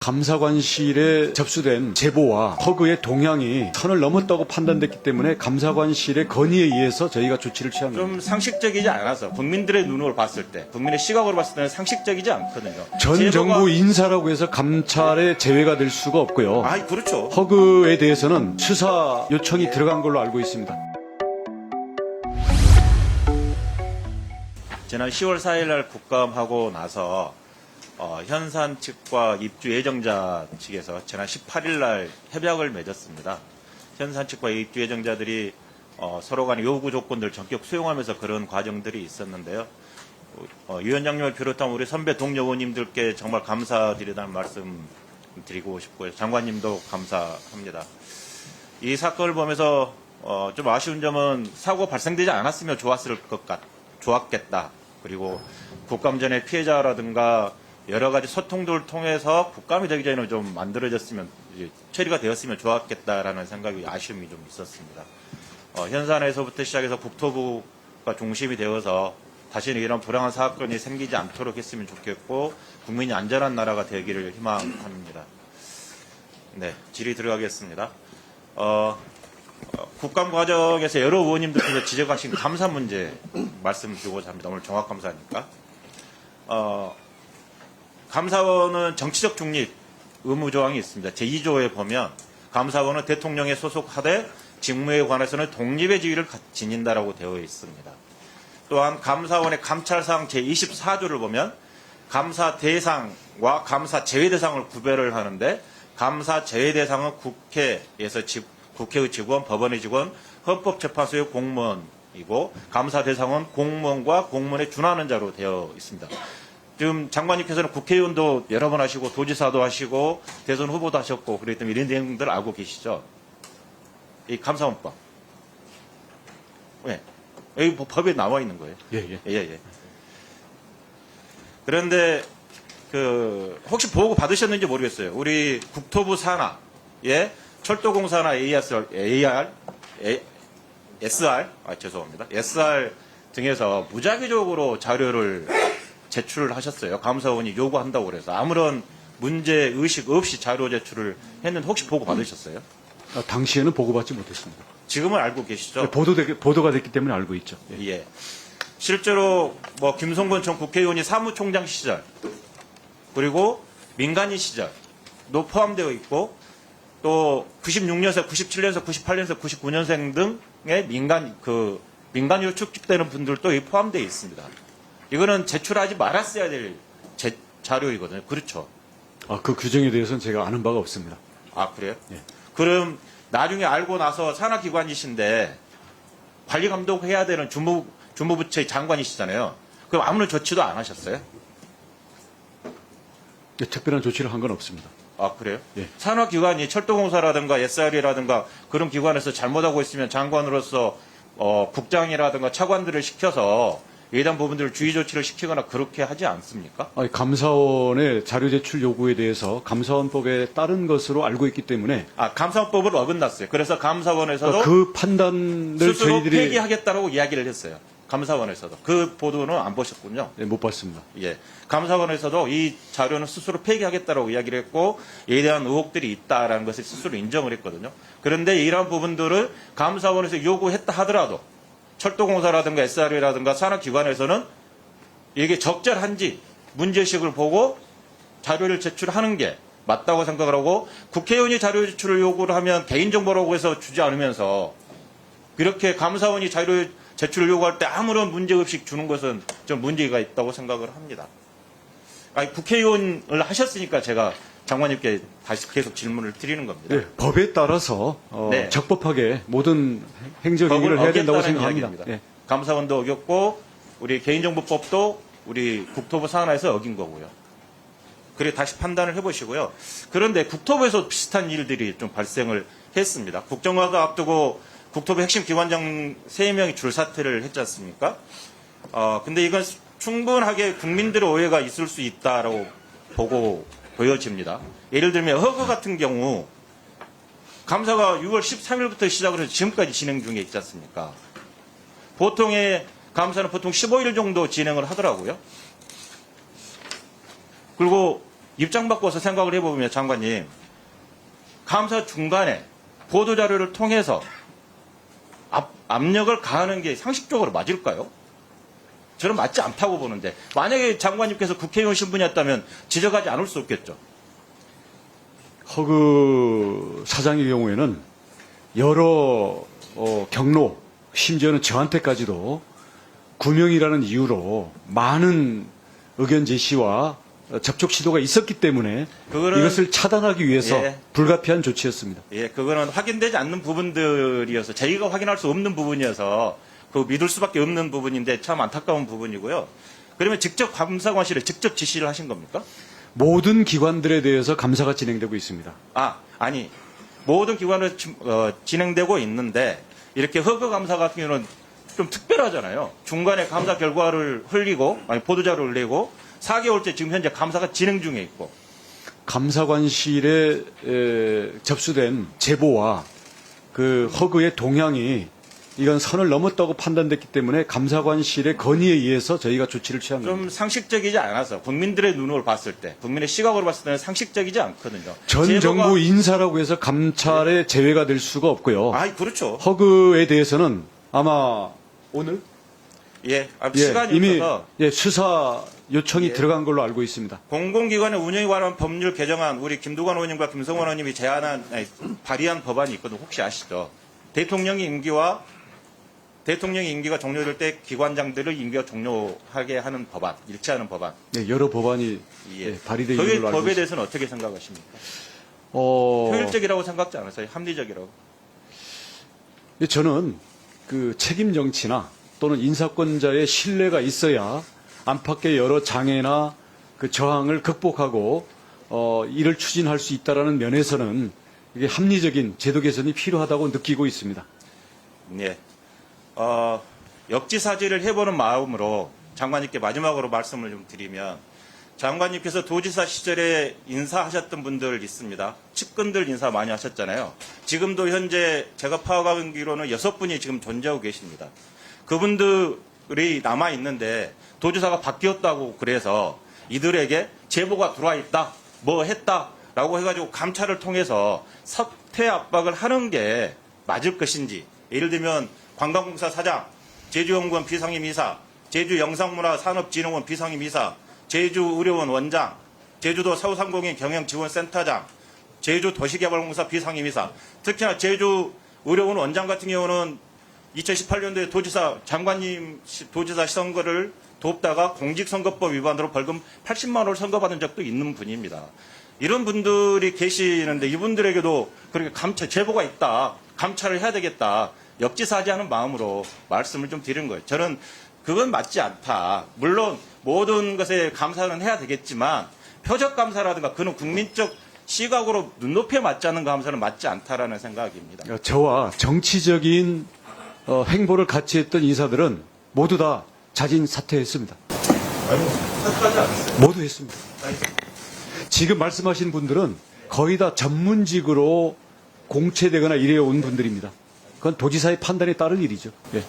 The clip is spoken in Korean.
감사관실에 접수된 제보와 허그의 동향이 선을 넘었다고 판단됐기 때문에 감사관실의 건의에 의해서 저희가 조치를 취한 겁니다. 좀 상식적이지 않아서 국민들의 눈으로 봤을 때, 국민의 시각으로 봤을 때는 상식적이지 않거든요. 전 정부 인사라고 해서 감찰에 제외가 될 수가 없고요. 그렇죠. 허그에 대해서는 수사 요청이 들어간 걸로 알고 있습니다. 지난 10월 4일 날 국감하고 나서 현산 측과 입주 예정자 측에서 지난 18일 날 협약을 맺었습니다. 현산 측과 입주 예정자들이 서로 간의 요구 조건들 전격 수용하면서 그런 과정들이 있었는데요. 위원장님을 비롯한 우리 선배 동료 의원님들께 정말 감사드리다는 말씀 드리고 싶고요. 장관님도 감사합니다. 이 사건을 보면서 좀 아쉬운 점은 사고 발생되지 않았으면 좋았겠다. 그리고 국감 전에 피해자라든가 여러 가지 소통들을 통해서 국감이 되기 전에 좀 만들어졌으면, 처리가 되었으면 좋았겠다라는 생각이, 아쉬움이 좀 있었습니다. 현산에서부터 시작해서 국토부가 중심이 되어서 다시는 이런 불행한 사건이 생기지 않도록 했으면 좋겠고, 국민이 안전한 나라가 되기를 희망합니다. 네, 질의 들어가겠습니다. 국감 과정에서 여러 의원님들께서 지적하신 감사 문제 말씀드리고자 합니다. 오늘 종합감사니까. 감사원은 정치적 중립 의무 조항이 있습니다. 제2조에 보면 감사원은 대통령에 소속하되 직무에 관해서는 독립의 지위를 지닌다라고 되어 있습니다. 또한 감사원의 감찰사항 제24조를 보면 감사 대상과 감사 제외 대상을 구별을 하는데, 감사 제외 대상은 국회의 직원, 법원의 직원, 헌법재판소의 공무원이고, 감사 대상은 공무원과 공무원에 준하는 자로 되어 있습니다. 지금 장관님께서는 국회의원도 여러 번 하시고 도지사도 하시고 대선 후보도 하셨고 그랬기 때문에 이런 내용들 알고 계시죠? 이 감사원법. 네. 여기 법에 나와 있는 거예요. 예. 그런데 혹시 보고 받으셨는지 모르겠어요. 우리 국토부 산하에 철도공사나 SR 등에서 무작위적으로 자료를 제출을 하셨어요. 감사원이 요구한다고 그래서 아무런 문제 의식 없이 자료 제출을 했는데 혹시 보고 받으셨어요? 당시에는 보고받지 못했습니다. 지금은 알고 계시죠? 보도가 됐기 때문에 알고 있죠. 예. 실제로 김성건 전 국회의원이 사무총장 시절, 그리고 민간인 시절도 포함되어 있고, 또 96년생, 97년생, 98년생, 99년생 등의 민간인으로 축적되는 분들도 여기 포함되어 있습니다. 이거는 제출하지 말았어야 될 자료이거든요. 그렇죠? 그 규정에 대해서는 제가 아는 바가 없습니다. 그래요? 예. 그럼 나중에 알고 나서 산하기관이신데 관리 감독해야 되는 주무부처의 장관이시잖아요. 그럼 아무런 조치도 안 하셨어요? 특별한 조치를 한 건 없습니다. 그래요? 예. 산하기관이 철도공사라든가 SR이라든가 그런 기관에서 잘못하고 있으면 장관으로서 국장이라든가 차관들을 시켜서 예단 부분들을 주의 조치를 시키거나 그렇게 하지 않습니까? 감사원의 자료 제출 요구에 대해서 감사원법에 따른 것으로 알고 있기 때문에 감사원법을 어긋났어요. 그래서 감사원에서도 그 판단을 스스로 저희들이 폐기하겠다고 이야기를 했어요. 감사원에서도. 그 보도는 안 보셨군요. 네, 못 봤습니다. 예. 감사원에서도 이 자료는 스스로 폐기하겠다고 이야기를 했고, 이에 대한 의혹들이 있다라는 것을 스스로 인정을 했거든요. 그런데 이러한 부분들을 감사원에서 요구했다 하더라도 철도공사라든가 SR이라든가 산하기관에서는 이게 적절한지 문제의식을 보고 자료를 제출하는 게 맞다고 생각을 하고, 국회의원이 자료 제출을 요구를 하면 개인정보라고 해서 주지 않으면서 이렇게 감사원이 자료 제출을 요구할 때 아무런 문제의식 주는 것은 좀 문제가 있다고 생각을 합니다. 국회의원을 하셨으니까 제가 장관님께 다시 계속 질문을 드리는 겁니다. 네, 법에 따라서 네. 적법하게 모든 행정행위를 해야 된다고 생각합니다. 네. 감사원도 어겼고 우리 개인정보법도 우리 국토부 산하에서 어긴 거고요. 그래 다시 판단을 해보시고요. 그런데 국토부에서 비슷한 일들이 좀 발생을 했습니다. 국정화도 앞두고 국토부 핵심 기관장 3명이 줄사퇴를 했지 않습니까? 근데 이건 충분하게 국민들의 오해가 있을 수 있다라고 보여집니다. 예를 들면 허그 같은 경우 감사가 6월 13일부터 시작을 해서 지금까지 진행 중에 있지 않습니까? 보통의 감사는 보통 15일 정도 진행을 하더라고요. 그리고 입장 바꿔서 생각을 해보면 장관님, 감사 중간에 보도자료를 통해서 압력을 가하는 게 상식적으로 맞을까요? 저는 맞지 않다고 보는데, 만약에 장관님께서 국회의원 신분이었다면 지적하지 않을 수 없겠죠. 허그 사장의 경우에는 여러 경로, 심지어는 저한테까지도 구명이라는 이유로 많은 의견 제시와 접촉 시도가 있었기 때문에 그거는- 이것을 차단하기 위해서 예. 불가피한 조치였습니다. 예, 그거는 확인되지 않는 부분들이어서 저희가 확인할 수 없는 부분이어서 그 믿을 수밖에 없는 부분인데 참 안타까운 부분이고요. 그러면 직접 감사관실에 직접 지시를 하신 겁니까? 모든 기관들에 대해서 감사가 진행되고 있습니다. 아니 모든 기관으로 진행되고 있는데 이렇게 허그 감사 같은 경우는 좀 특별하잖아요. 중간에 감사 결과를 흘리고 보도자료를 내고 4개월째 지금 현재 감사가 진행 중에 있고. 감사관실에 접수된 제보와 그 허그의 동향이 이건 선을 넘었다고 판단됐기 때문에 감사관실의 건의에 의해서 저희가 조치를 취한 겁니다. 좀 상식적이지 않아서 국민들의 눈으로 봤을 때, 국민의 시각으로 봤을 때는 상식적이지 않거든요. 전 제보가- 정부 인사라고 해서 감찰에 제외가 될 수가 없고요. 그렇죠. 허그에 대해서는 아마 오늘 시간이 이미 있어서 수사 요청이 예. 들어간 걸로 알고 있습니다. 공공기관의 운영에 관한 법률 개정안 우리 김두관 의원님과 김성원 의원님이 발의한 법안이 있거든요. 혹시 아시죠? 대통령의 임기가 종료될 때 기관장들을 임기가 종료하게 하는 법안, 일치하는 법안. 네, 여러 법안이 발의되어 있는 거기에 걸로 알고 법에 있습니다. 대해서는 어떻게 생각하십니까? 효율적이라고 생각지 않으세요? 합리적이라고? 저는 그 책임 정치나 또는 인사권자의 신뢰가 있어야 안팎의 여러 장애나 그 저항을 극복하고 이를 추진할 수 있다라는 면에서는 이게 합리적인 제도 개선이 필요하다고 느끼고 있습니다. 예. 역지사지를 해보는 마음으로 장관님께 마지막으로 말씀을 좀 드리면, 장관님께서 도지사 시절에 인사하셨던 분들 있습니다. 측근들 인사 많이 하셨잖아요. 지금도 현재 제가 파악하기로는 6분이 지금 존재하고 계십니다. 그분들이 남아있는데 도지사가 바뀌었다고 그래서 이들에게 제보가 들어와 있다, 뭐 했다라고 해가지고 감찰을 통해서 사퇴 압박을 하는 게 맞을 것인지, 예를 들면 관광공사 사장, 제주연구원 비상임이사, 제주영상문화산업진흥원 비상임이사, 제주의료원 원장, 제주도 서우상공인 경영지원센터장, 제주도시개발공사 비상임이사, 특히나 제주의료원 원장 같은 경우는 2018년도에 장관님 도지사 선거를 돕다가 공직선거법 위반으로 벌금 80만 원을 선고받은 적도 있는 분입니다. 이런 분들이 계시는데 이분들에게도 그렇게 제보가 있다, 감찰을 해야 되겠다, 역지사지하는 마음으로 말씀을 좀 드린 거예요. 저는 그건 맞지 않다. 물론 모든 것에 감사는 해야 되겠지만 표적 감사라든가 그런 국민적 시각으로 눈높이에 맞지 않는 감사는 맞지 않다라는 생각입니다. 저와 정치적인 행보를 같이 했던 인사들은 모두 다 자진 사퇴했습니다. 사퇴하지 않았어요. 모두 했습니다. 지금 말씀하신 분들은 거의 다 전문직으로 공채되거나 이래온 분들입니다. 그건 도지사의 판단에 따른 일이죠. 예.